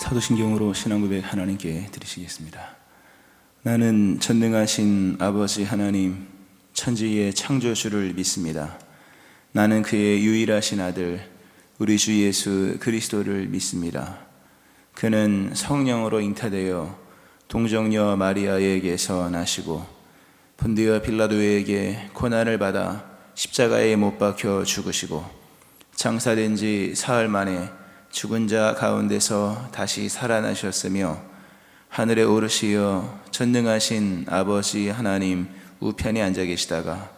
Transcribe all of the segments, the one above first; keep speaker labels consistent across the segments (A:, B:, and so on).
A: 사도신경으로 신앙고백 하나님께 드리시겠습니다. 나는 전능하신 아버지 하나님, 천지의 창조주를 믿습니다. 나는 그의 유일하신 아들, 우리 주 예수 그리스도를 믿습니다. 그는 성령으로 잉타되어 동정녀 마리아에게서 나시고 본디오 빌라도에게 고난을 받아 십자가에 못 박혀 죽으시고 장사된 지 사흘 만에 죽은 자 가운데서 다시 살아나셨으며 하늘에 오르시어 전능하신 아버지 하나님 우편에 앉아 계시다가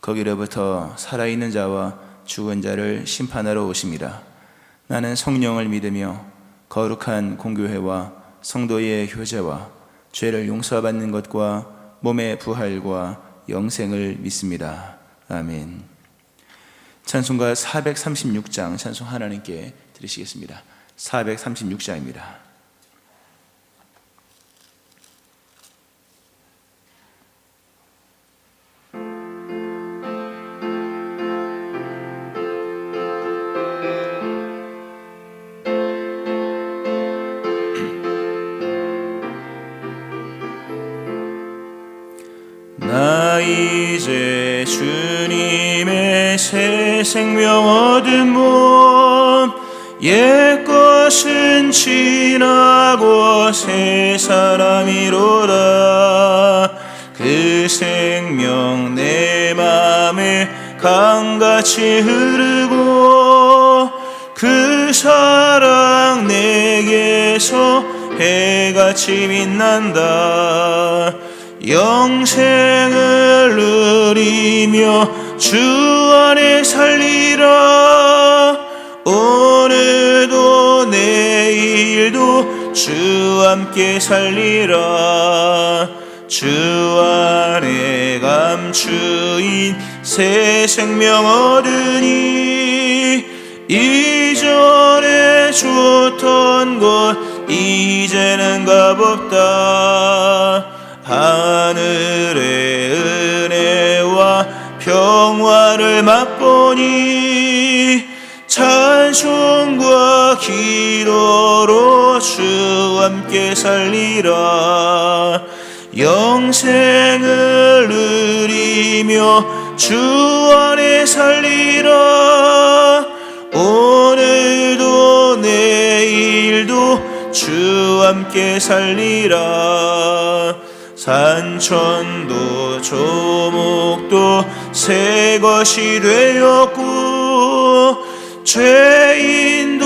A: 거기로부터 살아있는 자와 죽은 자를 심판하러 오심이라. 나는 성령을 믿으며 거룩한 공교회와 성도의 교제와 죄를 용서받는 것과 몸의 부활과 영생을 믿습니다. 아멘. 찬송가 436장 찬송 하나님께 드리시겠습니다. 436장입니다.
B: 나 이제 주님의 새 생명 얻은 몸, 옛것은 지나고 새 사람이로다. 그 생명 내 맘에 강같이 흐르고 그 사랑 내게서 해같이 빛난다. 영생을 누리며 주 안에 살리라. 오늘도 내일도 주 함께 살리라. 주 안에 감추인 새 생명 얻으니 이전에 줬던 것 이제는 값없다. 하늘의 은혜와 평화를 맛보니 찬송과 기도로 주 함께 살리라. 영생을 누리며 주 안에 살리라. 오늘도 내일도 주 함께 살리라. 산천도 조목도 새 것이 되었고 죄인도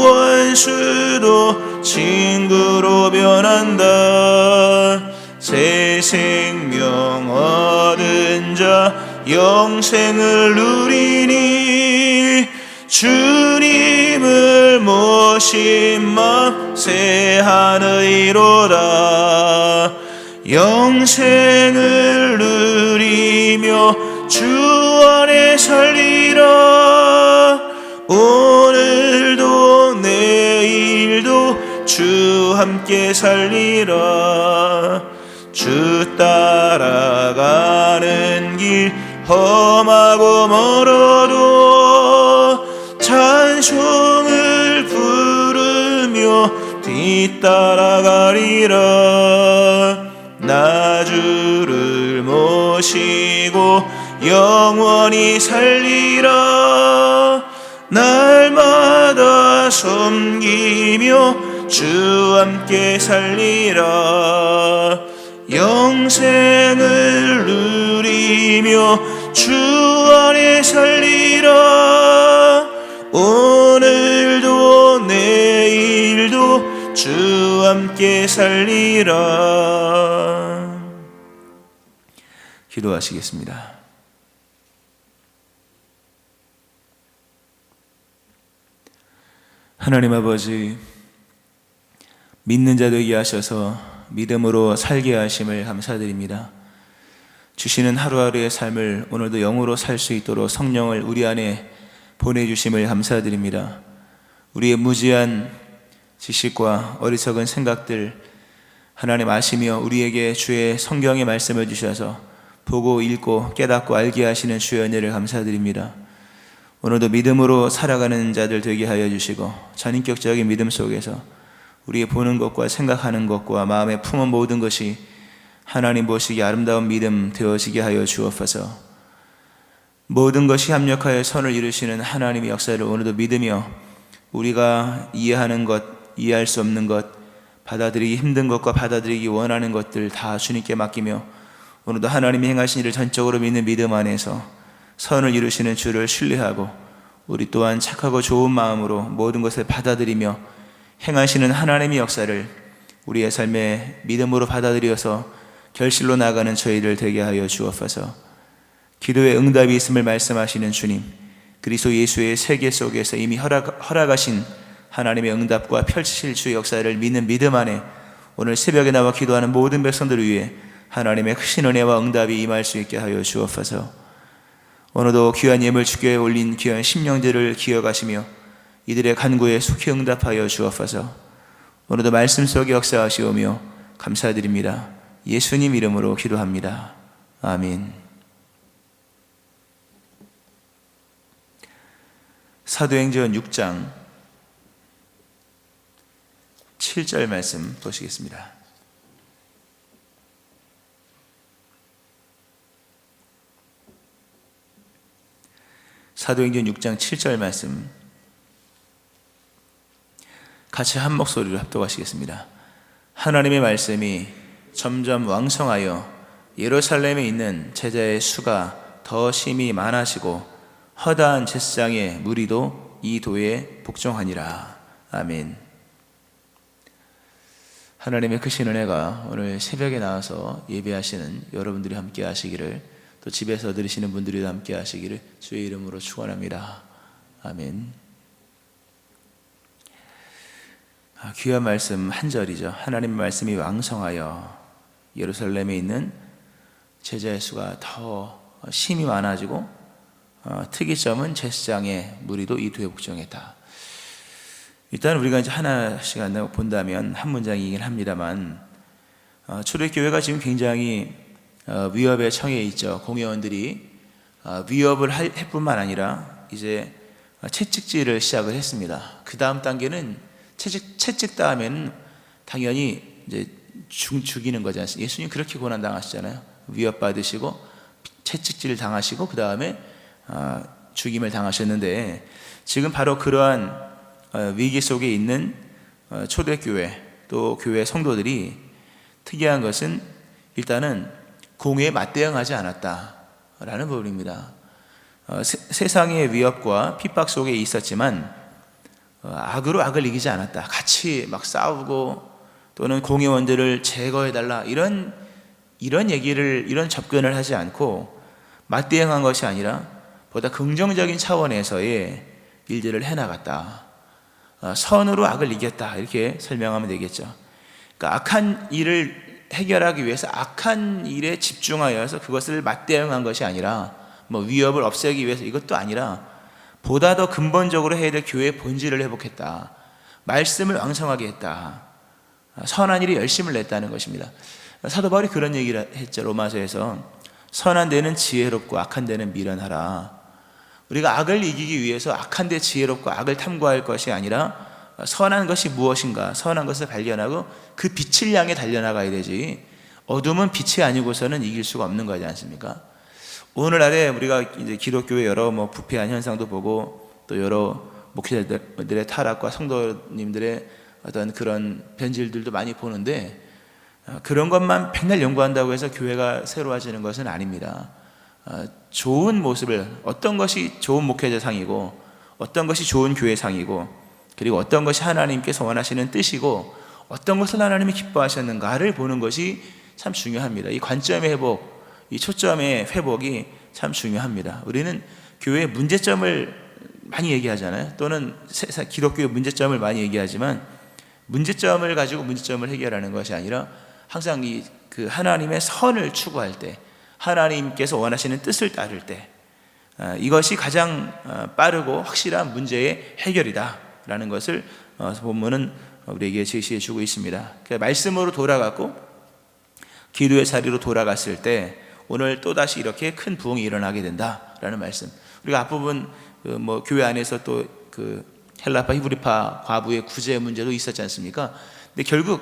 B: 원수도 친구로 변한다. 새 생명 얻은 자 영생을 누리니 주님을 모신 맘 새하늘이로다. 영생을 누리며 주 안에 살리라. 오늘도 내일도 주 함께 살리라. 주 따라가는 길 험하고 멀어도 찬송을 부르며 뒤따라가리라. 나 주를 모시고 영원히 살리라. 날마다 섬기며 주 함께 살리라. 영생을 누리며 주 안에 살리라. 오늘도 내일도 주 함께 살리라.
A: 기도하시겠습니다. 하나님 아버지, 믿는 자 되게 하셔서 믿음으로 살게 하심을 감사드립니다. 주시는 하루하루의 삶을 오늘도 영으로 살 수 있도록 성령을 우리 안에 보내주심을 감사드립니다. 우리의 무지한 지식과 어리석은 생각들 하나님 아시며 우리에게 주의 성경의 말씀을 주셔서 보고 읽고 깨닫고 알게 하시는 주의 은혜를 감사드립니다. 오늘도 믿음으로 살아가는 자들 되게 하여 주시고 전인격적인 믿음 속에서 우리의 보는 것과 생각하는 것과 마음에 품은 모든 것이 하나님 보시기에 아름다운 믿음 되어지게 하여 주옵소서. 모든 것이 합력하여 선을 이루시는 하나님의 역사를 오늘도 믿으며 우리가 이해하는 것, 이해할 수 없는 것, 받아들이기 힘든 것과 받아들이기 원하는 것들 다 주님께 맡기며 오늘도 하나님이 행하신 일을 전적으로 믿는 믿음 안에서 선을 이루시는 주를 신뢰하고 우리 또한 착하고 좋은 마음으로 모든 것을 받아들이며 행하시는 하나님의 역사를 우리의 삶에 믿음으로 받아들여서 결실로 나가는 저희들 되게 하여 주옵소서. 기도에 응답이 있음을 말씀하시는 주님, 그리스도 예수의 세계 속에서 이미 허락하신 하나님의 응답과 펼치실 주의 역사를 믿는 믿음 안에 오늘 새벽에 나와 기도하는 모든 백성들을 위해 하나님의 크신 은혜와 응답이 임할 수 있게 하여 주옵소서. 오늘도 귀한 예물 주께 올린 귀한 심령들을 기억하시며 이들의 간구에 속히 응답하여 주옵소서. 오늘도 말씀 속에 역사하시오며 감사드립니다. 예수님 이름으로 기도합니다. 아멘. 사도행전 6장 7절 말씀 보시겠습니다. 사도행전 6장 7절 말씀 같이 한 목소리로 합독하시겠습니다. 하나님의 말씀이 점점 왕성하여 예루살렘에 있는 제자의 수가 더 심히 많아지고 허다한 제사장의 무리도 이 도에 복종하니라. 아멘. 하나님의 크신 은혜가 오늘 새벽에 나와서 예배하시는 여러분들이 함께 하시기를, 또 집에서 들으시는 분들이 함께 하시기를 주의 이름으로 축원합니다. 아멘. 귀한 말씀 한 절이죠. 하나님의 말씀이 왕성하여 예루살렘에 있는 제자의 수가 더 심히 많아지고 특이점은 제사장의 무리도 이 도에 복종했다. 일단 우리가 이제 하나씩 본다면 한 문장이긴 합니다만 초대교회가 지금 굉장히 위협에 처해 있죠. 공회원들이 위협을 할 뿐만 아니라 이제 채찍질을 시작을 했습니다. 그 다음 단계는 채찍 다음에는 당연히 이제 죽이는 거지 않습니까? 예수님 그렇게 고난 당하시잖아요. 위협 받으시고 채찍질 당하시고 그 다음에 죽임을 당하셨는데, 지금 바로 그러한 위기 속에 있는 초대교회 또 교회 성도들이 특이한 것은 일단은 공회에 맞대응하지 않았다라는 부분입니다. 세상의 위협과 핍박 속에 있었지만 악으로 악을 이기지 않았다. 같이 막 싸우고 또는 공회원들을 제거해달라 이런 얘기를, 이런 접근을 하지 않고 맞대응한 것이 아니라 보다 긍정적인 차원에서의 일들을 해나갔다. 선으로 악을 이겼다, 이렇게 설명하면 되겠죠. 그러니까 악한 일을 해결하기 위해서 악한 일에 집중하여서 그것을 맞대응한 것이 아니라 위협을 없애기 위해서 이것도 아니라 보다 더 근본적으로 해야 될 교회의 본질을 회복했다. 말씀을 왕성하게 했다. 선한 일에 열심을 냈다는 것입니다. 사도 바울이 그런 얘기를 했죠. 로마서에서 선한 데는 지혜롭고 악한 데는 미련하라. 우리가 악을 이기기 위해서 악한 데 지혜롭고 악을 탐구할 것이 아니라 선한 것이 무엇인가, 선한 것을 발견하고 그 빛을 향해 달려나가야 되지, 어둠은 빛이 아니고서는 이길 수가 없는 거지 않습니까? 오늘날에 우리가 이제 기독교의 여러 부패한 현상도 보고 또 여러 목회자들의 타락과 성도님들의 어떤 그런 변질들도 많이 보는데, 그런 것만 백날 연구한다고 해서 교회가 새로워지는 것은 아닙니다. 좋은 모습을, 어떤 것이 좋은 목회자상이고 어떤 것이 좋은 교회상이고, 그리고 어떤 것이 하나님께서 원하시는 뜻이고 어떤 것을 하나님이 기뻐하셨는가를 보는 것이 참 중요합니다. 이 관점의 회복, 이 초점의 회복이 참 중요합니다. 우리는 교회의 문제점을 많이 얘기하잖아요. 또는 기독교의 문제점을 많이 얘기하지만 문제점을 가지고 문제점을 해결하는 것이 아니라 항상 그 하나님의 선을 추구할 때, 하나님께서 원하시는 뜻을 따를 때, 이것이 가장 빠르고 확실한 문제의 해결이다라는 것을 본문은 우리에게 제시해 주고 있습니다. 말씀으로 돌아갔고 기도의 자리로 돌아갔을 때 오늘 또다시 이렇게 큰 부흥이 일어나게 된다라는 말씀. 우리가 앞부분 교회 안에서 또 헬라파 히브리파 과부의 구제 문제도 있었지 않습니까? 근데 결국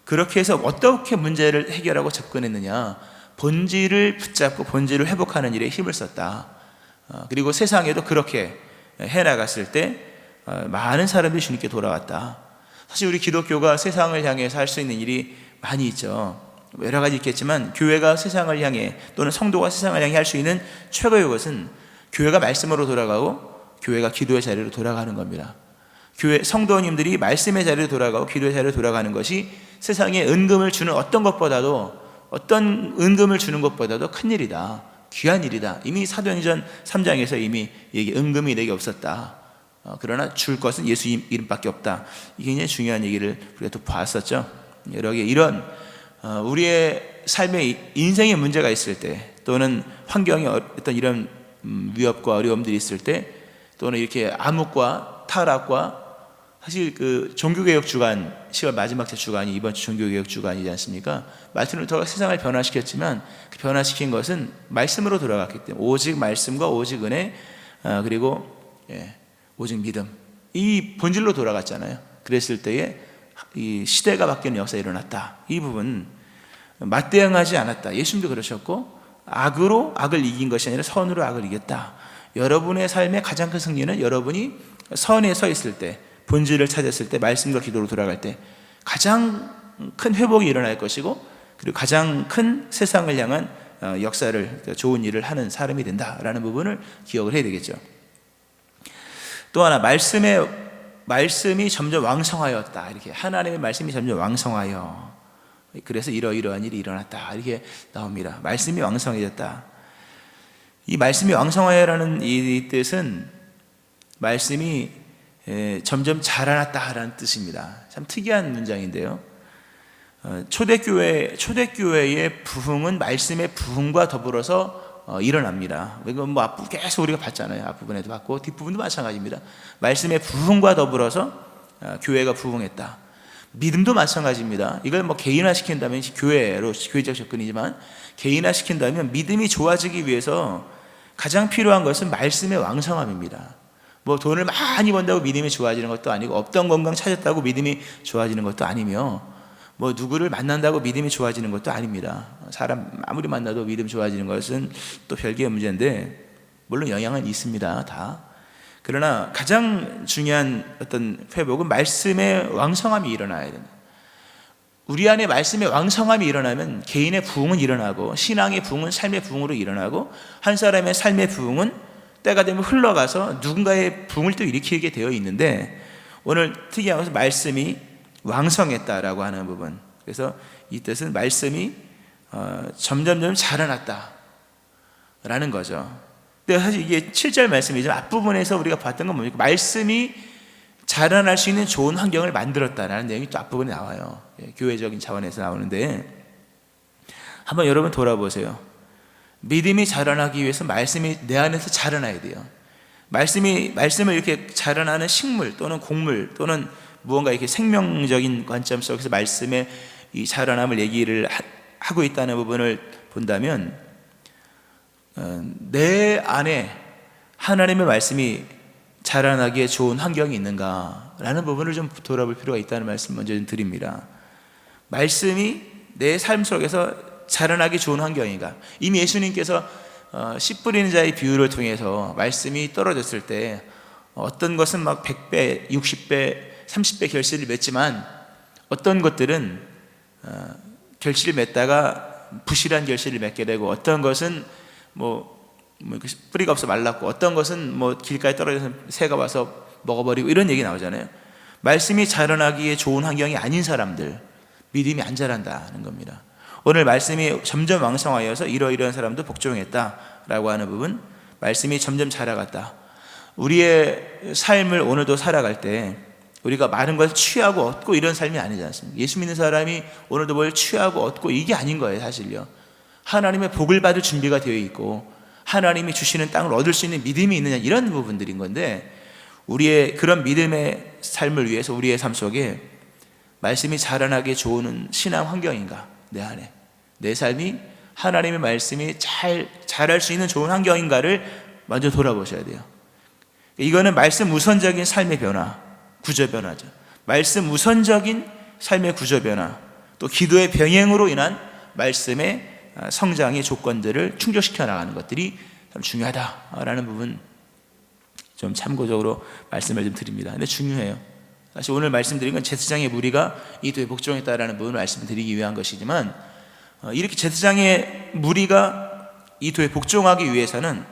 A: 그렇게 해서 어떻게 문제를 해결하고 접근했느냐, 본질을 붙잡고 본질을 회복하는 일에 힘을 썼다. 그리고 세상에도 그렇게 해나갔을 때 많은 사람들이 주님께 돌아왔다. 사실 우리 기독교가 세상을 향해서 할 수 있는 일이 많이 있죠. 여러 가지 있겠지만 교회가 세상을 향해 또는 성도가 세상을 향해 할 수 있는 최고의 것은 교회가 말씀으로 돌아가고 교회가 기도의 자리로 돌아가는 겁니다. 교회 성도님들이 말씀의 자리로 돌아가고 기도의 자리로 돌아가는 것이 세상에 은금을 주는 어떤 은금을 주는 것보다도 큰 일이다, 귀한 일이다. 이미 사도행전 3장에서 이미 은금이 내게 없었다. 그러나 줄 것은 예수 이름밖에 없다. 이게 굉장히 중요한 얘기를 우리가 또 봤었죠. 여러 개 이런 우리의 삶에 인생의 문제가 있을 때, 또는 환경에 어떤 이런 위협과 어려움들이 있을 때, 또는 이렇게 암흑과 타락과, 사실 그 종교개혁 주간 10월 마지막 주 주간이 이번 주 종교개혁 주간이지 않습니까? 마틴 루터가 세상을 변화시켰지만 그 변화시킨 것은 말씀으로 돌아갔기 때문에, 오직 말씀과 오직 은혜, 그리고 오직 믿음, 이 본질로 돌아갔잖아요. 그랬을 때에 이 시대가 바뀌는 역사가 일어났다. 이 부분 맞대응하지 않았다. 예수님도 그러셨고, 악으로 악을 이긴 것이 아니라 선으로 악을 이겼다. 여러분의 삶의 가장 큰 승리는 여러분이 선에 서 있을 때, 본질을 찾았을 때, 말씀과 기도로 돌아갈 때 가장 큰 회복이 일어날 것이고, 그리고 가장 큰 세상을 향한 역사를, 좋은 일을 하는 사람이 된다라는 부분을 기억을 해야 되겠죠. 또 하나, 말씀이 점점 왕성하였다. 이렇게 하나님의 말씀이 점점 왕성하여, 그래서 이러이러한 일이 일어났다. 이렇게 나옵니다. 말씀이 왕성해졌다. 이 말씀이 왕성하여라는 이 뜻은 말씀이 점점 자라났다라는 뜻입니다. 참 특이한 문장인데요. 초대교회의 부흥은 말씀의 부흥과 더불어서 일어납니다. 이건 뭐 앞부분 계속 우리가 봤잖아요. 앞부분에도 봤고 뒷부분도 마찬가지입니다. 말씀의 부흥과 더불어서 교회가 부흥했다. 믿음도 마찬가지입니다. 이걸 뭐 개인화시킨다면 교회적 접근이지만, 개인화시킨다면 믿음이 좋아지기 위해서 가장 필요한 것은 말씀의 왕성함입니다. 뭐 돈을 많이 번다고 믿음이 좋아지는 것도 아니고, 없던 건강 찾았다고 믿음이 좋아지는 것도 아니며, 뭐 누구를 만난다고 믿음이 좋아지는 것도 아닙니다. 사람 아무리 만나도 믿음 좋아지는 것은 또 별개의 문제인데, 물론 영향은 있습니다, 다. 그러나 가장 중요한 어떤 회복은 말씀의 왕성함이 일어나야 된다. 우리 안에 말씀의 왕성함이 일어나면 개인의 부흥은 일어나고, 신앙의 부흥은 삶의 부흥으로 일어나고, 한 사람의 삶의 부흥은 때가 되면 흘러가서 누군가의 부흥을 또 일으키게 되어 있는데, 오늘 특이한 것은 말씀이 왕성했다라고 하는 부분. 그래서 이 뜻은 말씀이 점점 자라났다 라는 거죠. 근데 사실 이게 7절 말씀이죠. 앞부분에서 우리가 봤던 건 뭡니까? 말씀이 자라날 수 있는 좋은 환경을 만들었다라는 내용이 또 앞부분에 나와요. 교회적인 차원에서 나오는데, 한번 여러분 돌아보세요. 믿음이 자라나기 위해서 말씀이 내 안에서 자라나야 돼요. 말씀을 이렇게 자라나는 식물 또는 곡물 또는 무언가 이렇게 생명적인 관점 속에서 말씀의 이 자라남을 얘기를 하고 있다는 부분을 본다면, 내 안에 하나님의 말씀이 자라나기에 좋은 환경이 있는가라는 부분을 좀 돌아볼 필요가 있다는 말씀 먼저 좀 드립니다. 말씀이 내 삶 속에서 자라나기 좋은 환경인가? 이미 예수님께서 씨 뿌리는 자의 비유를 통해서 말씀이 떨어졌을 때 어떤 것은 막 100배, 60배, 30배 결실을 맺지만, 어떤 것들은 결실을 맺다가 부실한 결실을 맺게 되고, 어떤 것은 뿌리가 없어 말랐고, 어떤 것은 길가에 떨어져서 새가 와서 먹어버리고, 이런 얘기 나오잖아요. 말씀이 자라나기에 좋은 환경이 아닌 사람들, 믿음이 안 자란다는 겁니다. 오늘 말씀이 점점 왕성하여서 이러이러한 사람도 복종했다라고 하는 부분, 말씀이 점점 자라갔다. 우리의 삶을 오늘도 살아갈 때 우리가 많은 것을 취하고 얻고 이런 삶이 아니지 않습니까? 예수 믿는 사람이 오늘도 뭘 취하고 얻고 이게 아닌 거예요, 사실요. 하나님의 복을 받을 준비가 되어 있고, 하나님이 주시는 땅을 얻을 수 있는 믿음이 있느냐, 이런 부분들인 건데, 우리의 그런 믿음의 삶을 위해서 우리의 삶 속에 말씀이 자라나게 좋은 신앙 환경인가, 내 안에 내 삶이 하나님의 말씀이 자랄 수 있는 좋은 환경인가를 먼저 돌아보셔야 돼요. 이거는 말씀 우선적인 삶의 변화, 구조 변화죠. 말씀 우선적인 삶의 구조 변화, 또 기도의 병행으로 인한 말씀의 성장의 조건들을 충족시켜 나가는 것들이 참 중요하다라는 부분 좀 참고적으로 말씀을 좀 드립니다. 근데 중요해요. 사실 오늘 말씀드린 건 제사장의 무리가 이도에 복종했다라는 부분을 말씀드리기 위한 것이지만, 이렇게 제사장의 무리가 이도에 복종하기 위해서는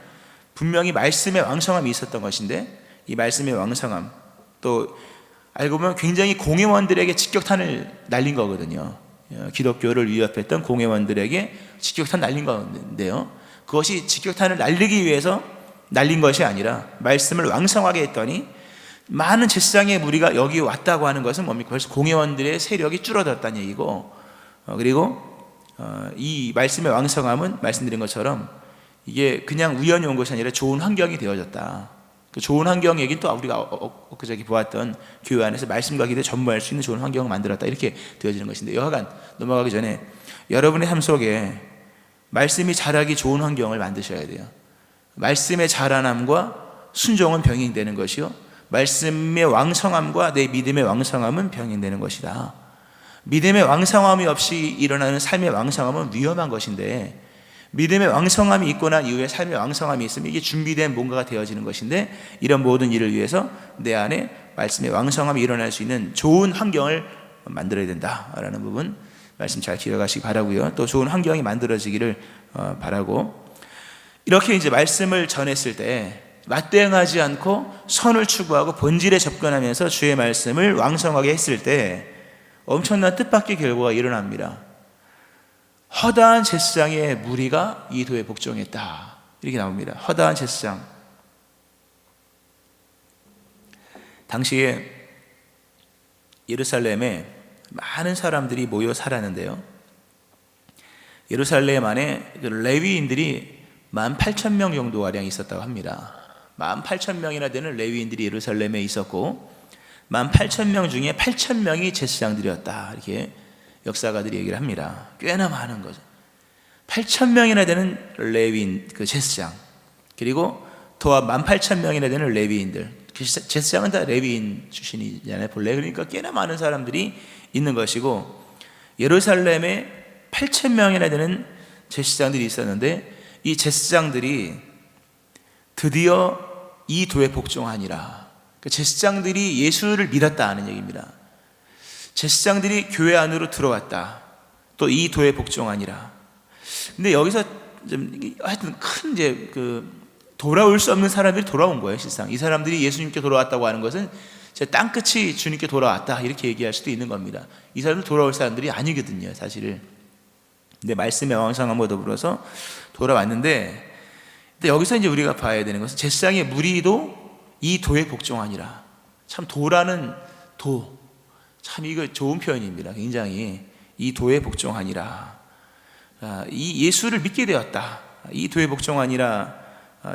A: 분명히 말씀의 왕성함이 있었던 것인데, 이 말씀의 왕성함, 또 알고 보면 굉장히 공회원들에게 직격탄을 날린 거거든요. 기독교를 위협했던 공회원들에게 직격탄 날린 건데요, 그것이 직격탄을 날리기 위해서 날린 것이 아니라 말씀을 왕성하게 했더니 많은 제사장의 무리가 여기 왔다고 하는 것은 뭡니까? 벌써 공회원들의 세력이 줄어들었다는 얘기고, 그리고 이 말씀의 왕성함은 말씀드린 것처럼 이게 그냥 우연히 온 것이 아니라 좋은 환경이 되어졌다. 그 좋은 환경 얘기는 또 우리가 엊그저께 보았던 교회 안에서 말씀과 기도에 전무할 수 있는 좋은 환경을 만들었다, 이렇게 되어지는 것인데, 여하간 넘어가기 전에 여러분의 삶 속에 말씀이 자라기 좋은 환경을 만드셔야 돼요. 말씀의 자라남과 순종은 병행되는 것이요, 말씀의 왕성함과 내 믿음의 왕성함은 병행되는 것이다. 믿음의 왕성함이 없이 일어나는 삶의 왕성함은 위험한 것인데, 믿음의 왕성함이 있고 난 이후에 삶의 왕성함이 있으면 이게 준비된 뭔가가 되어지는 것인데, 이런 모든 일을 위해서 내 안에 말씀의 왕성함이 일어날 수 있는 좋은 환경을 만들어야 된다라는 부분 말씀 잘 기억하시기 바라고요. 또 좋은 환경이 만들어지기를 바라고, 이렇게 이제 말씀을 전했을 때 맞대응하지 않고 선을 추구하고 본질에 접근하면서 주의 말씀을 왕성하게 했을 때 엄청난 뜻밖의 결과가 일어납니다. 허다한 제사장의 무리가 이 도에 복종했다, 이렇게 나옵니다. 허다한 제사장. 당시에 예루살렘에 많은 사람들이 모여 살았는데요, 예루살렘 안에 레위인들이 18,000명 정도가량 있었다고 합니다. 18,000명이나 되는 레위인들이 예루살렘에 있었고, 18,000명 중에 8,000명이 제사장들이었다, 이렇게 역사가들이 얘기를 합니다. 꽤나 많은 거죠. 8,000명이나 되는 레위인, 그 제사장, 그리고 또한 18,000명이나 되는 레위인들. 제사장은 다 레위인 출신이잖아요, 본래. 그러니까 꽤나 많은 사람들이 있는 것이고, 예루살렘에 8,000명이나 되는 제사장들이 있었는데, 이 제사장들이 드디어 이 도에 복종하니라. 제사장들이 예수를 믿었다는 얘기입니다. 제사장들이 교회 안으로 들어왔다, 또 이 도에 복종하니라. 근데 여기서 좀 하여튼 큰 이제 돌아올 수 없는 사람들이 돌아온 거예요, 실상. 이 사람들이 예수님께 돌아왔다고 하는 것은 제 땅끝이 주님께 돌아왔다, 이렇게 얘기할 수도 있는 겁니다. 이 사람들 돌아올 사람들이 아니거든요, 사실은. 근데 말씀의 왕성함과 더불어서 돌아왔는데, 근데 여기서 이제 우리가 봐야 되는 것은 제사장의 무리도 이 도에 복종하니라. 참 도라는 도, 참 이거 좋은 표현입니다. 굉장히 이 도에 복종하니라. 이 예수를 믿게 되었다. 이 도에 복종하니라.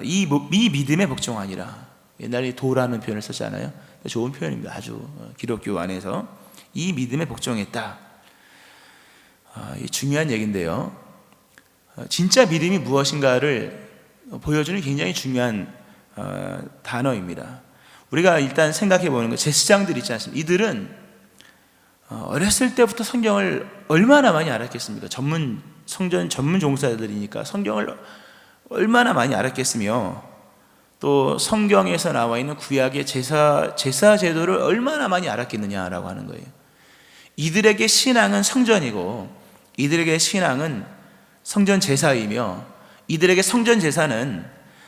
A: 이 믿음에 복종하니라. 옛날에 도라는 표현을 썼잖아요. 좋은 표현입니다. 아주 기독교 안에서 이 믿음에 복종했다. 중요한 얘기인데요, 진짜 믿음이 무엇인가를 보여주는 굉장히 중요한 단어입니다. 우리가 일단 생각해 보는 거, 제사장들 있지 않습니까? 이들은 어렸을 때부터 성경을 얼마나 많이 알았겠습니까? 성전 전문 종사자들이니까 성경을 얼마나 많이 알았겠으며, 또 성경에서 나와 있는 구약의 제사 제도를 얼마나 많이 알았겠느냐라고 하는 거예요. 이들에게 신앙은 성전이고, 이들에게 신앙은 성전 제사이며, 이들에게 성전 제사는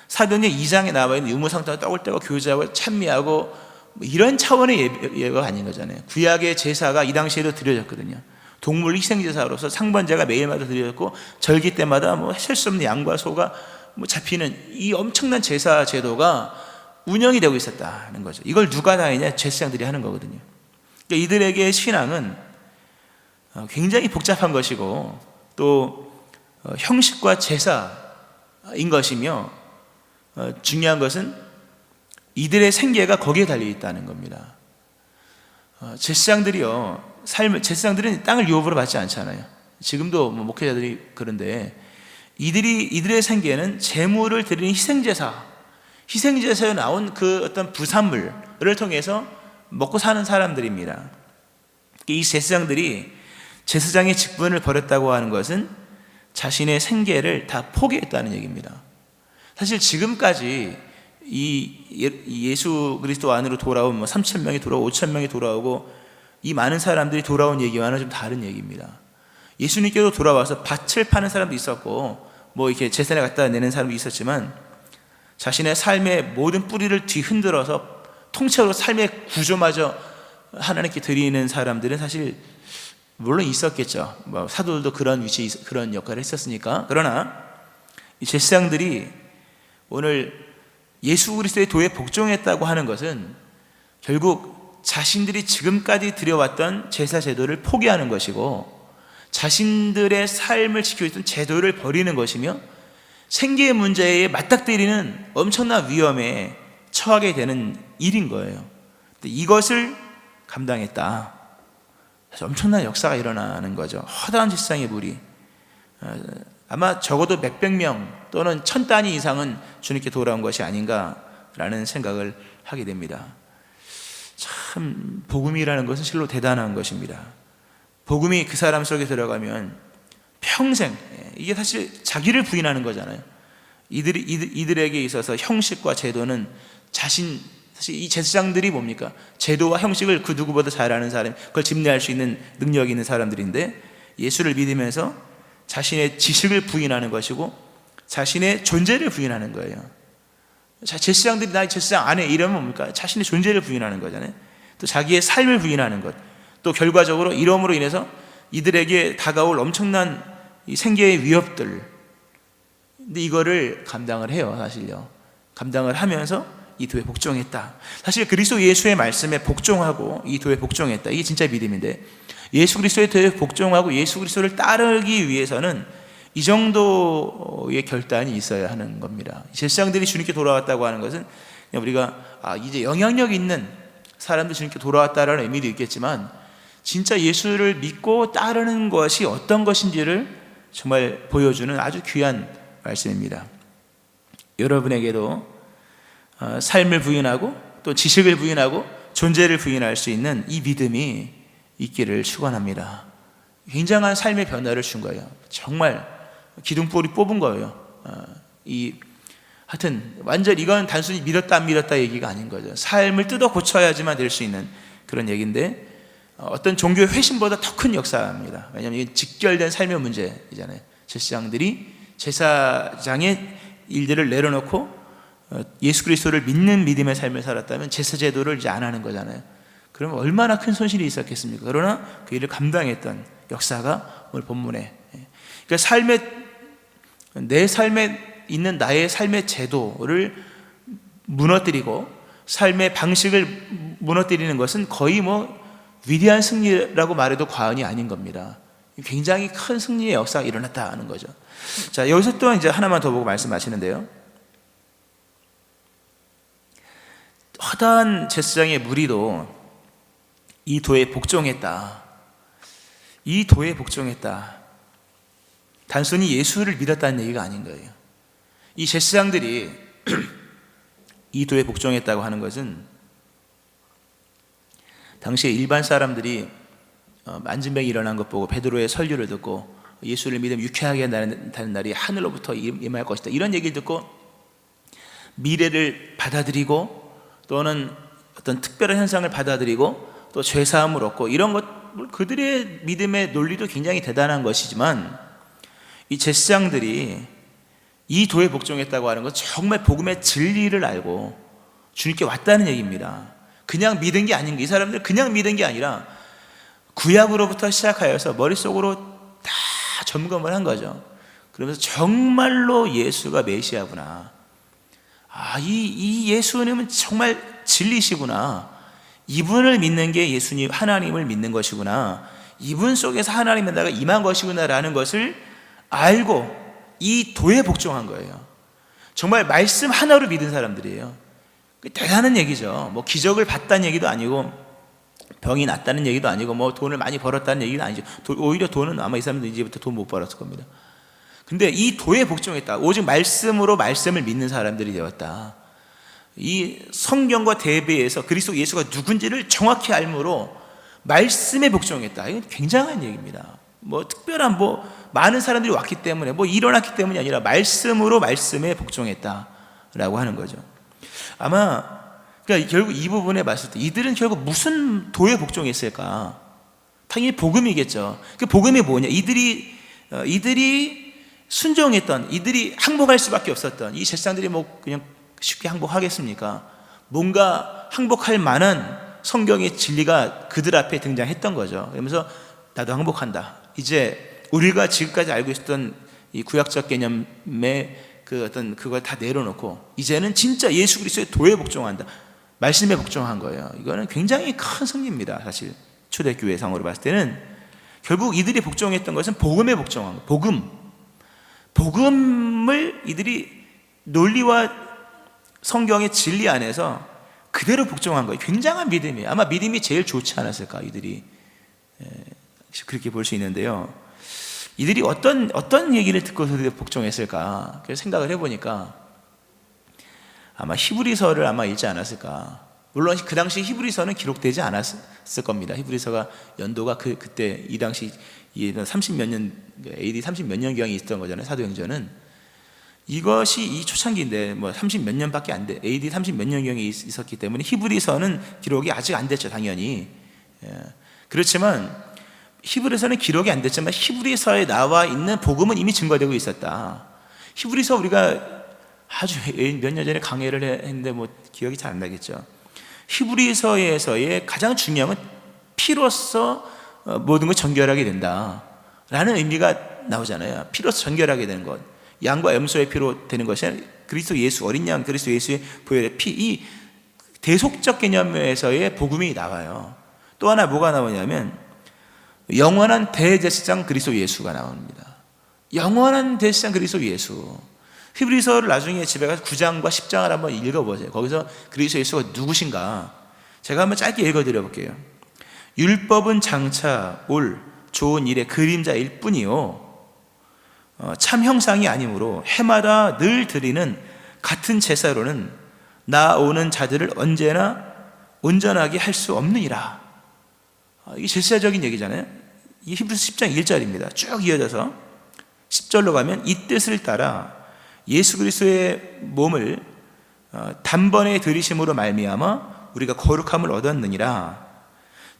A: 사도행전 2장에 나와 있는 유무상통하 떡을 떼고 교제하고 찬미하고 이런 차원의 예가 아닌 거잖아요. 구약의 제사가 이 당시에도 드려졌거든요. 동물 희생제사로서 상번제가 매일마다 드려졌고, 절기 때마다 셀 수 없는 양과 소가 잡히는 이 엄청난 제사 제도가 운영이 되고 있었다는 거죠. 이걸 누가 다 했냐? 제사장들이 하는 거거든요. 그러니까 이들에게 신앙은 굉장히 복잡한 것이고, 또 형식과 제사인 것이며, 중요한 것은 이들의 생계가 거기에 달려 있다는 겁니다. 제사장들은 땅을 유업으로 받지 않잖아요. 지금도 목회자들이 그런데, 이들의 생계는 제물을 드리는 희생제사, 희생제사에 나온 그 어떤 부산물을 통해서 먹고 사는 사람들입니다. 이 제사장들이 제사장의 직분을 버렸다고 하는 것은 자신의 생계를 다 포기했다는 얘기입니다. 사실 지금까지 이 예수 그리스도 안으로 돌아온 3,000명이 돌아오고 5,000명이 돌아오고 이 많은 사람들이 돌아온 얘기와는 좀 다른 얘기입니다. 예수님께로 돌아와서 밭을 파는 사람도 있었고 이렇게 제사를 갖다 내는 사람도 있었지만 자신의 삶의 모든 뿌리를 뒤흔들어서 통째로 삶의 구조마저 하나님께 드리는 사람들은 사실 물론 있었겠죠. 사도들도 그런 위치에 그런 역할을 했었으니까. 그러나 이 제사장들이 오늘 예수 그리스도의 도에 복종했다고 하는 것은 결국 자신들이 지금까지 드려왔던 제사 제도를 포기하는 것이고 자신들의 삶을 지키고 있던 제도를 버리는 것이며 생계의 문제에 맞닥뜨리는 엄청난 위험에 처하게 되는 일인 거예요. 이것을 감당했다. 엄청난 역사가 일어나는 거죠. 허다한 제사장의 무리, 아마 적어도 몇백 명 또는 1,000단위 이상은 주님께 돌아온 것이 아닌가라는 생각을 하게 됩니다. 참 복음이라는 것은 실로 대단한 것입니다. 복음이 그 사람 속에 들어가면 평생, 이게 사실 자기를 부인하는 거잖아요. 이들에게 있어서 형식과 제도는 사실 이 제사장들이 뭡니까? 제도와 형식을 그 누구보다 잘 아는 사람, 그걸 집례할 수 있는 능력이 있는 사람들인데 예수를 믿으면서 자신의 지식을 부인하는 것이고 자신의 존재를 부인하는 거예요. 제사장들이 나 제사장 안 해 이러면 뭡니까? 자신의 존재를 부인하는 거잖아요. 또 자기의 삶을 부인하는 것, 또 결과적으로 이러므로 인해서 이들에게 다가올 엄청난 이 생계의 위협들, 근데 이거를 감당을 해요. 사실요, 감당을 하면서 이 도에 복종했다. 사실 그리스도 예수의 말씀에 복종하고 이 도에 복종했다, 이게 진짜 믿음인데, 예수 그리스도의 도에 복종하고 예수 그리스도를 따르기 위해서는 이 정도의 결단이 있어야 하는 겁니다. 제사장들이 주님께 돌아왔다고 하는 것은 그냥 우리가 이제 영향력 있는 사람도 주님께 돌아왔다라는 의미도 있겠지만 진짜 예수를 믿고 따르는 것이 어떤 것인지를 정말 보여주는 아주 귀한 말씀입니다. 여러분에게도 삶을 부인하고 또 지식을 부인하고 존재를 부인할 수 있는 이 믿음이 있기를 축원합니다. 굉장한 삶의 변화를 준 거예요. 정말 기둥뿌리 뽑은 거예요. 하여튼 완전 이건 단순히 믿었다 안 믿었다 얘기가 아닌 거죠. 삶을 뜯어 고쳐야지만 될 수 있는 그런 얘기인데 어떤 종교의 회심보다 더 큰 역사입니다. 왜냐하면 이게 직결된 삶의 문제이잖아요. 제사장들이 제사장의 일들을 내려놓고 예수 그리스도를 믿는 믿음의 삶을 살았다면 제사 제도를 이제 안 하는 거잖아요. 그러면 얼마나 큰 손실이 있었겠습니까? 그러나 그 일을 감당했던 역사가 오늘 본문에, 그러니까 내 삶에 있는 나의 삶의 제도를 무너뜨리고 삶의 방식을 무너뜨리는 것은 거의 위대한 승리라고 말해도 과언이 아닌 겁니다. 굉장히 큰 승리의 역사가 일어났다는 거죠. 자, 여기서 또 이제 하나만 더 보고 말씀 마치는데요. 허다한 제사장의 무리도 이 도에 복종했다. 이 도에 복종했다. 단순히 예수를 믿었다는 얘기가 아닌 거예요. 이 제사장들이 이 도에 복종했다고 하는 것은 당시에 일반 사람들이 만진병이 일어난 것 보고 베드로의 설교를 듣고 예수를 믿으면 유쾌하게 한다는 날이 하늘로부터 임할 것이다, 이런 얘기를 듣고 미래를 받아들이고 또는 어떤 특별한 현상을 받아들이고 또 죄사함을 얻고 이런 것, 그들의 믿음의 논리도 굉장히 대단한 것이지만 이 제사장들이 이 도에 복종했다고 하는 건 정말 복음의 진리를 알고 주님께 왔다는 얘기입니다. 그냥 믿은 게 아닌 게, 이 사람들 그냥 믿은 게 아니라 구약으로부터 시작하여서 머릿속으로 다 점검을 한 거죠. 그러면서 정말로 예수가 메시아구나, 이 예수님은 정말 진리시구나, 이분을 믿는 게 예수님 하나님을 믿는 것이구나, 이분 속에서 하나님의 나라가 임한 것이구나 라는 것을 알고 이 도에 복종한 거예요. 정말 말씀 하나로 믿은 사람들이에요. 대단한 얘기죠. 기적을 봤다는 얘기도 아니고 병이 낫다는 얘기도 아니고 돈을 많이 벌었다는 얘기도 아니죠. 오히려 돈은 아마 이 사람들 이제부터 돈 못 벌었을 겁니다. 근데 이 도에 복종했다. 오직 말씀으로 말씀을 믿는 사람들이 되었다. 이 성경과 대비해서 그리스도 예수가 누군지를 정확히 알므로 말씀에 복종했다. 이건 굉장한 얘기입니다. 뭐 특별한 많은 사람들이 왔기 때문에 일어났기 때문이 아니라 말씀으로 말씀에 복종했다라고 하는 거죠. 아마 그러니까 결국 이 부분에 봤을 때 이들은 결국 무슨 도에 복종했을까? 당연히 복음이겠죠. 그 복음이 뭐냐? 이들이 순종했던, 이들이 항복할 수밖에 없었던 이 제사장들이 그냥 쉽게 항복하겠습니까? 뭔가 항복할 만한 성경의 진리가 그들 앞에 등장했던 거죠. 그러면서 나도 항복한다. 이제 우리가 지금까지 알고 있었던 이 구약적 개념의 그걸 다 내려놓고 이제는 진짜 예수 그리스도의 도에 복종한다. 말씀에 복종한 거예요. 이거는 굉장히 큰 승리입니다. 사실 초대교회 상으로 봤을 때는 결국 이들이 복종했던 것은 복음에 복종한 거예요. 복음을 이들이 논리와 성경의 진리 안에서 그대로 복종한 거예요. 굉장한 믿음이에요. 아마 믿음이 제일 좋지 않았을까, 이들이. 그렇게 볼 수 있는데요. 이들이 어떤 얘기를 듣고서 복종했을까? 그래서 생각을 해보니까 아마 히브리서를 아마 읽지 않았을까. 물론 그 당시 히브리서는 기록되지 않았을 겁니다. 히브리서가 연도가 그때 이 당시 30몇 년, AD 30몇 년경이 있었던 거잖아요. 사도행전은. 이것이 이 초창기인데 30 몇 년밖에 안 돼. AD 30 몇 년경이 있었기 때문에 히브리서는 기록이 아직 안 됐죠, 당연히. 그렇지만 히브리서는 기록이 안 됐지만 히브리서에 나와 있는 복음은 이미 증거되고 있었다. 히브리서 우리가 아주 몇 년 전에 강의를 했는데 기억이 잘 안 나겠죠. 히브리서에서의 가장 중요한 건 피로써 모든 걸 정결하게 된다라는 의미가 나오잖아요. 피로써 정결하게 되는 것. 양과 염소의 피로 되는 것이 아니라 그리스도 예수, 어린 양 그리스도 예수의 보혈의 피, 이 대속적 개념에서의 복음이 나와요. 또 하나 뭐가 나오냐면 영원한 대제사장 그리스도 예수가 나옵니다. 영원한 대제사장 그리스도 예수. 히브리서를 나중에 집에 가서 9장과 10장을 한번 읽어보세요. 거기서 그리스도 예수가 누구신가? 제가 한번 짧게 읽어드려 볼게요. 율법은 장차 올 좋은 일의 그림자일 뿐이요 참 형상이 아니므로 해마다 늘 드리는 같은 제사로는 나오는 자들을 언제나 온전하게 할 수 없느니라. 이게 제사적인 얘기잖아요. 이 히브리서 10장 1절입니다. 쭉 이어져서 10절로 가면 이 뜻을 따라 예수 그리스도의 몸을 단번에 들이심으로 말미암아 우리가 거룩함을 얻었느니라.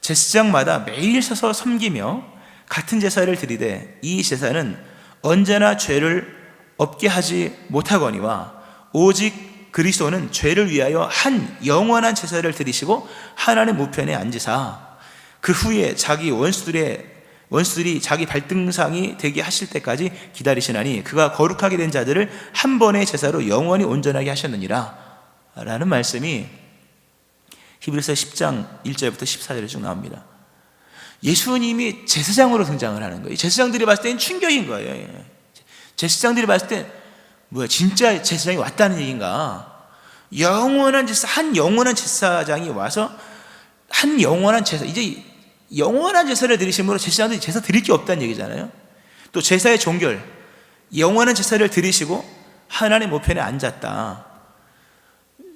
A: 제사장마다 매일 서서 섬기며 같은 제사를 드리되 이 제사는 언제나 죄를 없게 하지 못하거니와 오직 그리스도는 죄를 위하여 한 영원한 제사를 드리시고 하나님 우편에 앉으사 그 후에 자기 원수들이 자기 발등상이 되게 하실 때까지 기다리시나니 그가 거룩하게 된 자들을 한 번의 제사로 영원히 온전하게 하셨느니라 라는 말씀이 히브리서 10장 1절부터 14절에 쭉 나옵니다. 예수님이 제사장으로 등장을 하는 거예요. 제사장들이 봤을 때는 충격인 거예요. 제사장들이 봤을 때 진짜 제사장이 왔다는 얘기인가? 영원한 제사, 한 영원한 제사장이 와서 한 영원한 제사, 이제 영원한 제사를 드리심으로 제사장들이 제사 드릴 게 없다는 얘기잖아요. 또 제사의 종결, 영원한 제사를 드리시고 하나님 우편에 앉았다.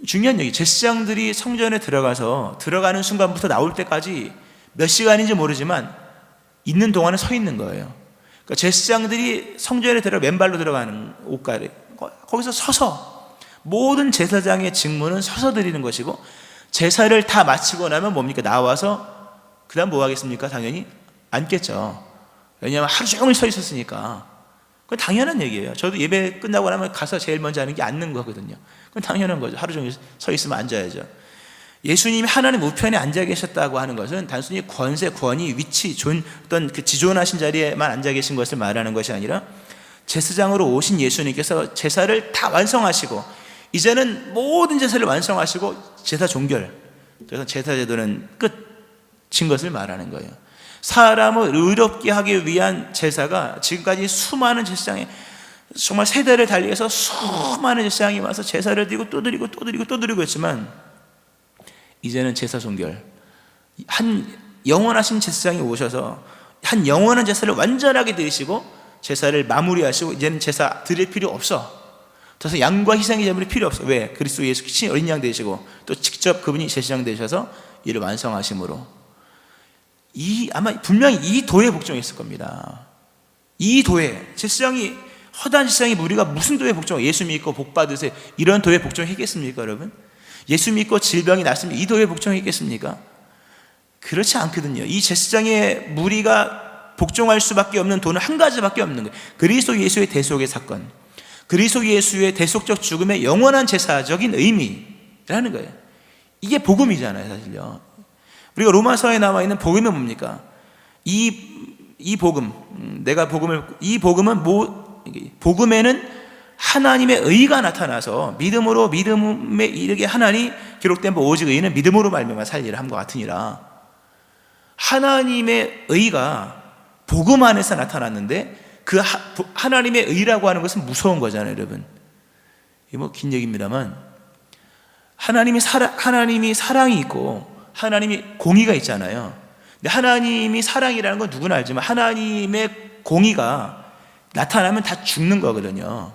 A: 중요한 얘기, 제사장들이 성전에 들어가는 순간부터 나올 때까지 몇 시간인지 모르지만 있는 동안은 서 있는 거예요. 그러니까 제사장들이 성전에 맨발로 들어가는 옷가래, 거기서 서서 모든 제사장의 직무는 서서 드리는 것이고 제사를 다 마치고 나면 뭡니까? 나와서 그 다음 뭐 하겠습니까? 당연히 앉겠죠. 왜냐하면 하루 종일 서 있었으니까. 그건 당연한 얘기예요. 저도 예배 끝나고 나면 가서 제일 먼저 하는 게 앉는 거거든요. 그건 당연한 거죠. 하루 종일 서 있으면 앉아야죠. 예수님이 하나님 우편에 앉아 계셨다고 하는 것은 단순히 권세, 권위, 위치, 어떤 그 지존하신 자리에만 앉아 계신 것을 말하는 것이 아니라 제사장으로 오신 예수님께서 제사를 다 완성하시고 이제는 모든 제사를 완성하시고 제사 종결, 그래서 제사 제도는 끝인 것을 말하는 거예요. 사람을 의롭게 하기 위한 제사가 지금까지 수많은 제사장에 정말 세대를 달리해서 수많은 제사장이 와서 제사를 드리고 또 드리고 또 드리고 또 드리고 했지만 이제는 제사 종결, 한 영원하신 제사장이 오셔서 한 영원한 제사를 완전하게 드리시고 제사를 마무리하시고 이제는 제사 드릴 필요 없어. 더 이상 양과 희생의 제물이 필요 없어요. 왜? 그리스도 예수 친히 어린 양 되시고 또 직접 그분이 제사장 되셔서 이를 완성하심으로. 아마 분명히 이 도에 복종했을 겁니다. 이 도에, 제사장이, 허다한 제사장이 우리가 무슨 도에 복종, 예수 믿고 복 받으세요, 이런 도에 복종했겠습니까, 여러분? 예수 믿고 질병이 났으면 이 도에 복종했겠습니까? 그렇지 않거든요. 이 제사장의 무리가 복종할 수밖에 없는 도는 한 가지밖에 없는 거예요. 그리스도 예수의 대속의 사건, 그리스도 예수의 대속적 죽음의 영원한 제사적인 의미라는 거예요. 이게 복음이잖아요, 사실요. 우리가 로마서에 나와 있는 복음이 뭡니까? 이 복음, 복음에는 하나님의 의가 나타나서 믿음으로 믿음에 이르게 하나니 기록된 바 오직 의인은 믿음으로 말미암아 살리라 함과 같으니라. 하나님의 의가 복음 안에서 나타났는데 그 하나님의 의라고 하는 것은 무서운 거잖아요, 여러분. 이게 뭐 긴 얘기입니다만, 하나님이 사랑이 있고 하나님이 공의가 있잖아요. 근데 하나님이 사랑이라는 건 누구나 알지만 하나님의 공의가 나타나면 다 죽는 거거든요.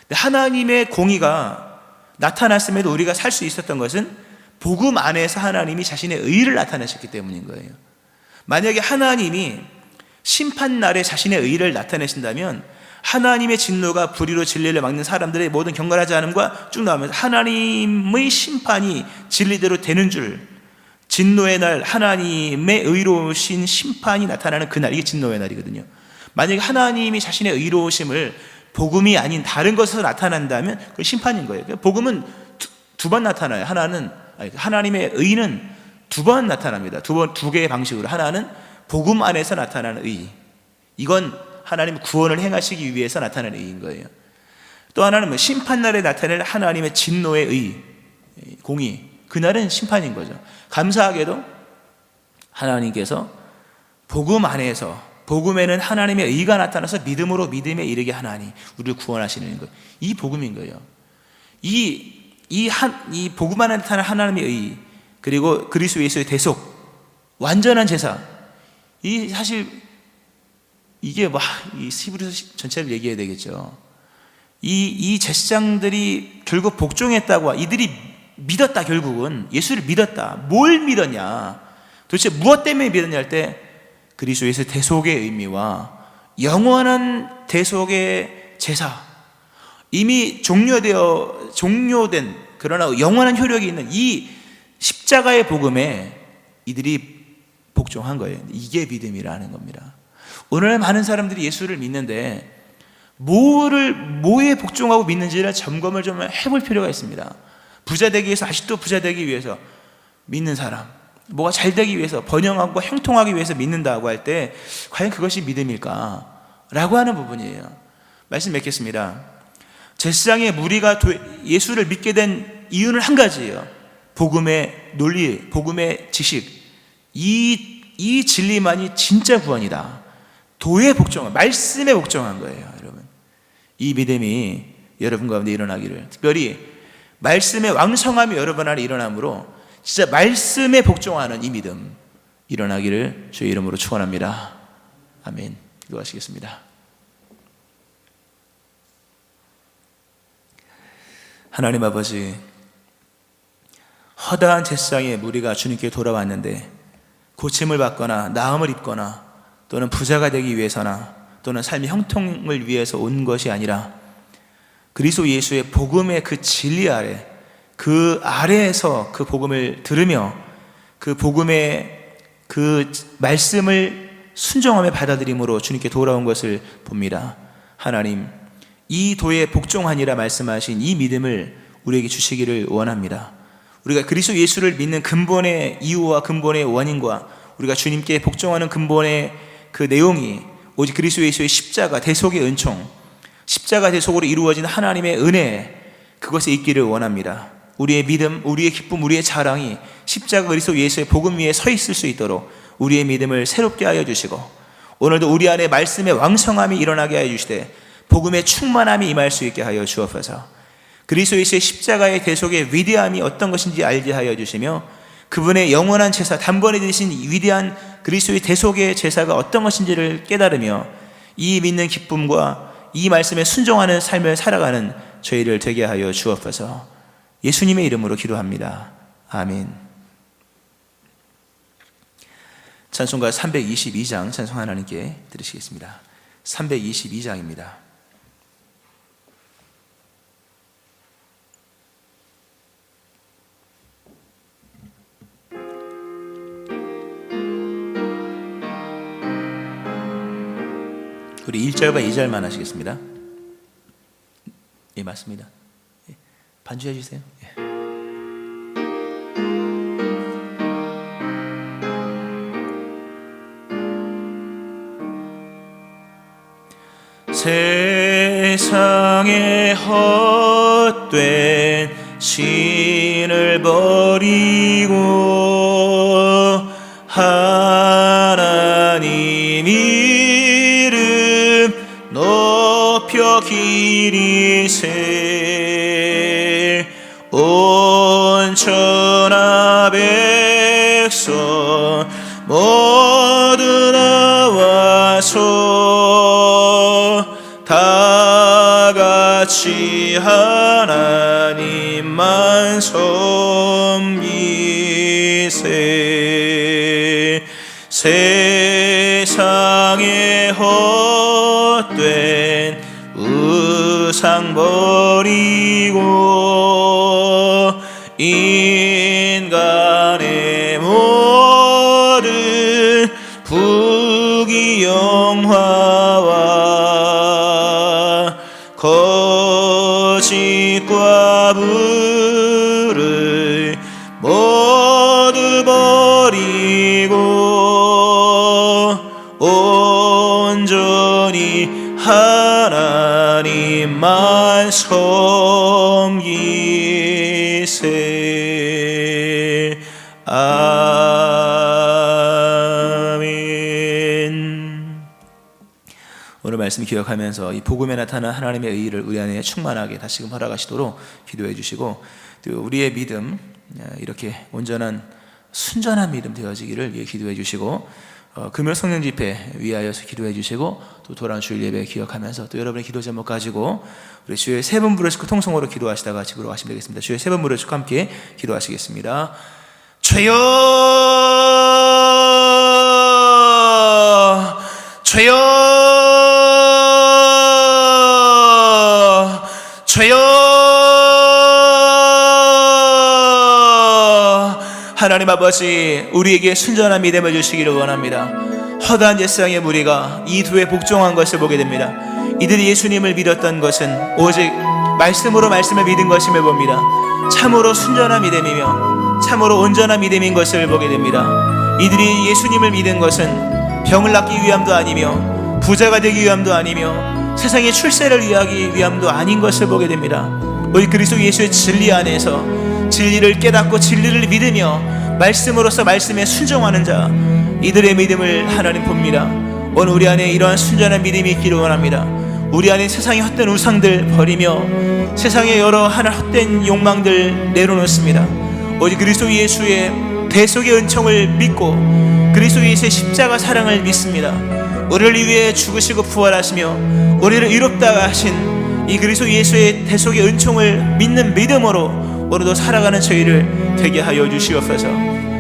A: 근데 하나님의 공의가 나타났음에도 우리가 살 수 있었던 것은 복음 안에서 하나님이 자신의 의를 나타내셨기 때문인 거예요. 만약에 하나님이 심판날에 자신의 의를 나타내신다면 하나님의 진노가 불의로 진리를 막는 사람들의 모든 경건하지 않음과 쭉 나오면서 하나님의 심판이 진리대로 되는 줄, 진노의 날 하나님의 의로우신 심판이 나타나는 그날, 이게 진노의 날이거든요. 만약에 하나님이 자신의 의로우심을 복음이 아닌 다른 것에서 나타난다면 그건 심판인 거예요. 복음은 두 번 나타나요. 하나님의 의는 두 번 나타납니다. 두 개의 방식으로. 하나는 복음 안에서 나타나는 의, 이건 하나님 구원을 행하시기 위해서 나타나는 의인 거예요. 또 하나는 심판날에 나타낼 하나님의 진노의 의, 공의, 그날은 심판인 거죠. 감사하게도 하나님께서 복음 안에서, 복음에는 하나님의 의가 나타나서 믿음으로 믿음에 이르게 하나니 우리를 구원하시는 거예요. 이 복음인 거예요. 이 복음 안에 나타나는 하나님의 의, 그리고 그리스도 예수의 대속, 완전한 제사. 사실 이게 이 히브리서 전체를 얘기해야 되겠죠. 이 제사장들이 결국 복종했다고, 이들이 믿었다, 결국은 예수를 믿었다. 뭘 믿었냐, 도대체 무엇 때문에 믿었냐 할 때 그리스도 예수의 대속의 의미와 영원한 대속의 제사, 이미 종료된 그러나 영원한 효력이 있는 이 십자가의 복음에 이들이 복종한 거예요. 이게 믿음이라는 겁니다. 오늘 많은 사람들이 예수를 믿는데 뭐에 복종하고 믿는지를 점검을 좀 해볼 필요가 있습니다. 부자 되기 위해서, 아직도 부자 되기 위해서 믿는 사람, 뭐가 잘 되기 위해서, 번영하고 형통하기 위해서 믿는다고 할 때 과연 그것이 믿음일까? 라고 하는 부분이에요. 말씀 맺겠습니다. 제사장의 무리가 예수를 믿게 된 이유는 한 가지예요. 복음의 논리, 복음의 지식, 이 진리만이 진짜 구원이다. 도에 복종한, 말씀에 복종한 거예요, 여러분. 이 믿음이 여러분 가운데 일어나기를, 특별히 말씀의 왕성함이 여러분 안에 일어나므로 진짜 말씀에 복종하는 이 믿음 일어나기를 주의 이름으로 축원합니다. 아멘. 기도하시겠습니다. 하나님 아버지, 허다한 제사장의 무리가 주님께 돌아왔는데 고침을 받거나 나음을 입거나 또는 부자가 되기 위해서나 또는 삶의 형통을 위해서 온 것이 아니라 그리스도 예수의 복음의 그 진리 아래, 그 아래에서 그 복음을 들으며 그 복음의 그 말씀을 순종하며 받아들임으로 주님께 돌아온 것을 봅니다. 하나님, 이 도에 복종하니라 말씀하신 이 믿음을 우리에게 주시기를 원합니다. 우리가 그리스도 예수를 믿는 근본의 이유와 근본의 원인과 우리가 주님께 복종하는 근본의 그 내용이 오직 그리스도 예수의 십자가 대속의 은총, 십자가 대속으로 이루어진 하나님의 은혜, 그것에 있기를 원합니다. 우리의 믿음, 우리의 기쁨, 우리의 자랑이 십자가 그리스도 예수의 복음 위에 서 있을 수 있도록 우리의 믿음을 새롭게 하여 주시고, 오늘도 우리 안에 말씀의 왕성함이 일어나게 하여 주시되 복음의 충만함이 임할 수 있게 하여 주옵소서. 그리스도 예수의 십자가의 대속의 위대함이 어떤 것인지 알게 하여 주시며 그분의 영원한 제사, 단번에 되신 위대한 그리스도의 대속의 제사가 어떤 것인지를 깨달으며 이 믿는 기쁨과 이 말씀에 순종하는 삶을 살아가는 저희를 되게 하여 주옵소서. 예수님의 이름으로 기도합니다. 아멘. 찬송가 322장 찬송 하나님께 드리시겠습니다. 322장입니다. 우리 1절과 2절만 하시겠습니다. 예, 맞습니다. 예, 반주해 주세요. 예.
B: 세상에 헛된 신을 버리고 하나님 이름 높여 기리세. 온 천하 백성 모두 나와서 다 같이 하나님만 섬기세. 세상에 헛된 우상 버리고 인간의 모든 부귀영화와 거짓과 불을 모두 버리고 온전히 하나님만 섬기세. 아멘.
A: 오늘 말씀 기억하면서 이 복음에 나타난 하나님의 의의를 우리 안에 충만하게 다시금 허락하시도록 기도해 주시고, 또 우리의 믿음 이렇게 온전한 순전한 믿음 되어지기를 위해 기도해 주시고, 금요 성령 집회 위하여서 기도해 주시고, 또 돌아온 주일 예배 기억하면서 또 여러분의 기도 제목 가지고 우리 주의 세 번 부르시고 통성으로 기도하시다가 집으로 가시면 되겠습니다. 주의 세 번 부르시고 함께 기도하시겠습니다.
B: 주여 주여 주여.
A: 하나님 아버지, 우리에게 순전한 믿음을 주시기를 원합니다. 허다한 옛세상의 무리가 이 두에 복종한 것을 보게 됩니다. 이들이 예수님을 믿었던 것은 오직 말씀으로 말씀을 믿은 것임을 봅니다. 참으로 순전한 믿음이며 참으로 온전한 믿음인 것을 보게 됩니다. 이들이 예수님을 믿은 것은 병을 낫기 위함도 아니며 부자가 되기 위함도 아니며 세상의 출세를 위하기 위함도 아닌 것을 보게 됩니다. 오직 그리스도 예수의 진리 안에서 진리를 깨닫고 진리를 믿으며 말씀으로서 말씀에 순종하는 자, 이들의 믿음을 하나님 봅니다. 오늘 우리 안에 이러한 순전한 믿음이 있기를 원합니다. 우리 안에 세상의 헛된 우상들 버리며 세상의 여러 헛된 욕망들 내려놓습니다. 오직 그리스도 예수의 대속의 은총을 믿고 그리스도 예수의 십자가 사랑을 믿습니다. 우리를 위해 죽으시고 부활하시며 우리를 의롭다 하신 이 그리스도 예수의 대속의 은총을 믿는 믿음으로 오늘도 살아가는 저희를 되게 하여 주시옵소서.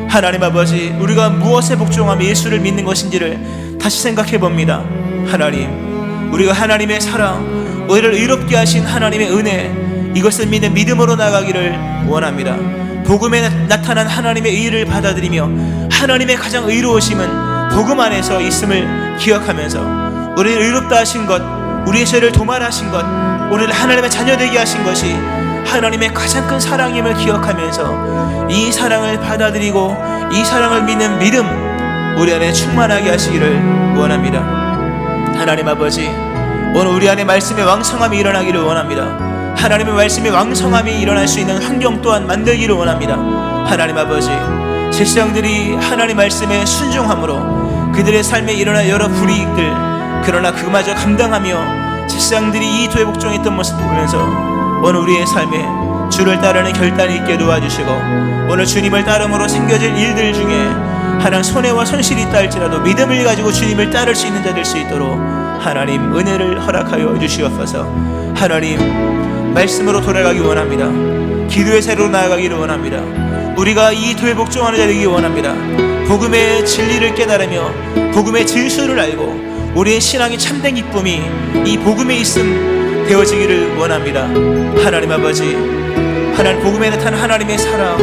A: 하나님 아버지, 우리가 무엇에 복종하며 예수를 믿는 것인지를 다시 생각해 봅니다. 하나님, 우리가 하나님의 사랑, 우리를 의롭게 하신 하나님의 은혜, 이것을 믿는 믿음으로 나가기를 원합니다. 복음에 나타난 하나님의 의를 받아들이며 하나님의 가장 의로우심은 복음 안에서 있음을 기억하면서 우리를 의롭다 하신 것, 우리의 죄를 도말하신 것, 우리를 하나님의 자녀 되게 하신 것이 하나님의 가장 큰 사랑임을 기억하면서 이 사랑을 받아들이고 이 사랑을 믿는 믿음 우리 안에 충만하게 하시기를 원합니다. 하나님 아버지, 오늘 우리 안에 말씀의 왕성함이 일어나기를 원합니다. 하나님의 말씀의 왕성함이 일어날 수 있는 환경 또한 만들기를 원합니다. 하나님 아버지, 제사장들이 하나님 말씀에 순종함으로 그들의 삶에 일어날 여러 불이익들, 그러나 그마저 감당하며 제사장들이 이 도에 복종했던 모습을 보면서 오늘 우리의 삶에 주를 따르는 결단이 있게 도와주시고, 오늘 주님을 따름으로 생겨질 일들 중에 하나님 손해와 손실이 있다 할지라도 믿음을 가지고 주님을 따를 수 있는 자 될 수 있도록 하나님 은혜를 허락하여 주시옵소서. 하나님, 말씀으로 돌아가기 원합니다. 기도의 새로 나아가기를 원합니다. 우리가 이 도에 복종하는 자 되기 원합니다. 복음의 진리를 깨달으며 복음의 진수를 알고 우리의 신앙의 참된 기쁨이 이 복음에 있음 되어지기를 원합니다. 하나님 아버지, 하나님 복음에 나타난 하나님의 사랑,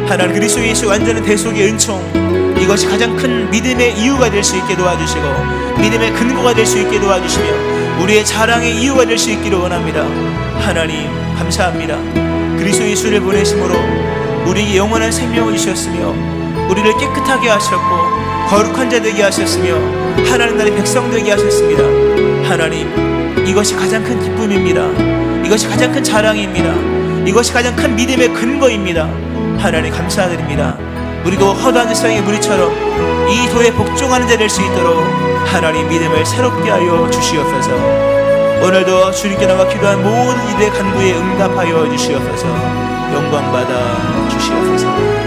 A: 하나님 그리스도 예수 완전한 대속의 은총, 이것이 가장 큰 믿음의 이유가 될 수 있게 도와주시고 믿음의 근거가 될 수 있게 도와주시며 우리의 자랑의 이유가 될 수 있기를 원합니다. 하나님 감사합니다. 그리스도 예수를 보내심으로 우리에게 영원한 생명을 주셨으며 우리를 깨끗하게 하셨고 거룩한 자 되게 하셨으며 하나님 나라의 백성 되게 하셨습니다. 하나님, 이것이 가장 큰 기쁨입니다. 이것이 가장 큰 자랑입니다. 이것이 가장 큰 믿음의 근거입니다. 하나님 감사드립니다. 우리도 허다한 세상의 무리처럼 이 도에 복종하는 자 될 수 있도록 하나님 믿음을 새롭게 하여 주시옵소서. 오늘도 주님께 나와 기도한 모든 이들의 간구에 응답하여 주시옵소서. 영광받아 주시옵소서.